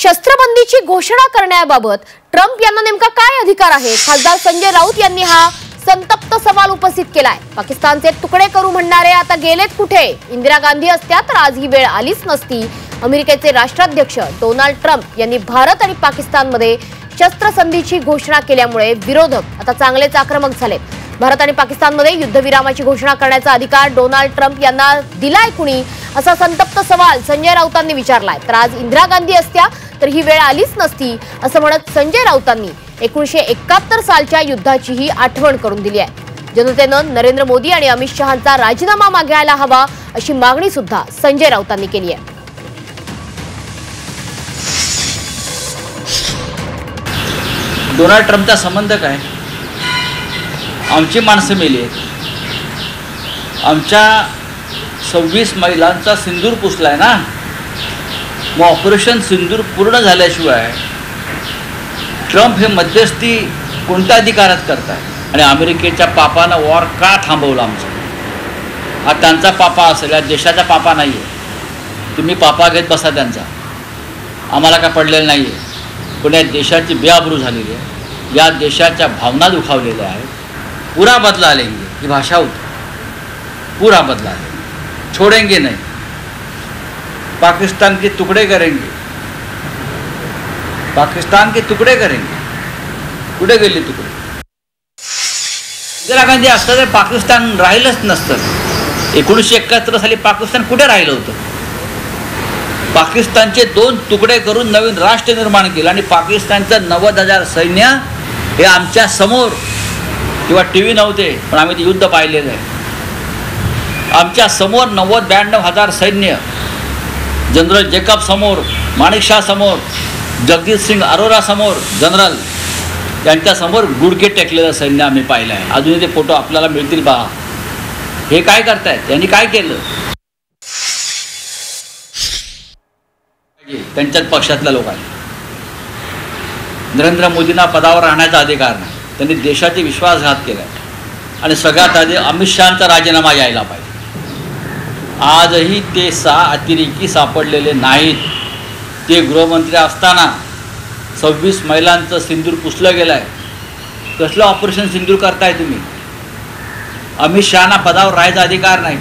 शस्त्रबंदीची घोषणा करण्याबाबत ट्रम्प यांना नेमका काय अधिकार आहे? खासदार संजय राऊत यांनी हा संतप्त सवाल उपस्थित केलाय। पाकिस्तानचे तुकडे करू म्हणणारे आता गेलेत कुठे? इंदिरा गांधी असत्या तर आज ही वेळ आलीच नसती। अमेरिकेचे राष्ट्राध्यक्ष डोनाल्ड ट्रम्प यांनी भारत आणि पाकिस्तानमध्ये शस्त्रसंधीची घोषणा केल्यामुळे विरोधक आता चांगलेच आक्रमक झाले। भारत आणि पाकिस्तानमध्ये युद्धविरामाची घोषणा करण्याचा अधिकार डोनाल्ड ट्रम्प यांना दिलाय कुणी, असा संतप्त सवाल संजय राऊतांनी विचारलाय। तर आज इंदिरा गांधी असत्या तर ही वेळ आलीच नसती असं म्हणत संजय राऊतांनी 1971 सालच्या युद्धाचीही आठवण करून दिली आहे। जनतेनं नरेंद्र मोदी आणि अमित शहांचा राजीनामा मागायला हवा अशी मागणी सुद्धा संजय राऊतांनी केली आहे। डोनाल्ड ट्रम्पचा संबंध काय? आमची माणसं मेली आहेत, आमच्या 26 महिलांचा सिंदूर पुसलाय ना। मग ऑपरेशन सिंदूर पूर्ण झाल्याशिवाय ट्रम्प हे मध्यस्थी कोणत्या अधिकारात करताय? आणि अमेरिकेच्या पापानं वॉर का थांबवलं आमचं? हा त्यांचा पापा असेल, या देशाचा पापा नाही आहे। तुम्ही पापा घेत बसा त्यांचा, आम्हाला काय पडलेलं नाही आहे। पण या देशाची बेआबरू झालेली आहे, या देशाच्या भावना दुखावलेल्या आहेत। पूरा बदला लेंगे ही भाषा होती, पूरा बदला लेंगे, छोड़ेंगे नहीं, पाकिस्तान के टुकड़े करेंगे, पाकिस्तान के टुकड़े करेंगे। कुठे गेले तुकडे? इंदिरा गांधी असतं तर पाकिस्तान राहिलंच नसतं। 1971 साली पाकिस्तान कुठे राहिलं होतं? पाकिस्तानचे 2 तुकडे करून नवीन राष्ट्र निर्माण केलं आणि पाकिस्तानचं 90,000 सैन्य हे आमच्या समोर, किंवा टीव्ही नव्हते पण आम्ही ते युद्ध पाहिलेलं आहे। आमच्या समोर 90-92,000 सैन्य, जनरल जेकब समोर, माणिकशा समोर, जगदीश सिंग अरोरा समोर, जनरल यांच्यासमोर गुडघे टेकलेलं सैन्य आम्ही पाहिलं आहे। अजूनही ते फोटो आपल्याला मिळतील पहा। हे काय करतायत? यांनी काय केलं? त्यांच्याच पक्षातल्या लोकांनी नरेंद्र मोदींना पदावर राहण्याचा अधिकार नाही, त्यांनी देशाची विश्वासघात केला आणि सगळ्यात आधी अमित शहांचा राजीनामा यायला पाहिजे। आजही ते 6 अतिरेकी सापडलेले नाहीत। ते गृहमंत्री असताना 26 महिलांचं सिंदूर पुसलं गेलं आहे। कसलं ऑपरेशन सिंदूर करताय तुम्ही? अमित शहांना पदावर राहायचा अधिकार नाही।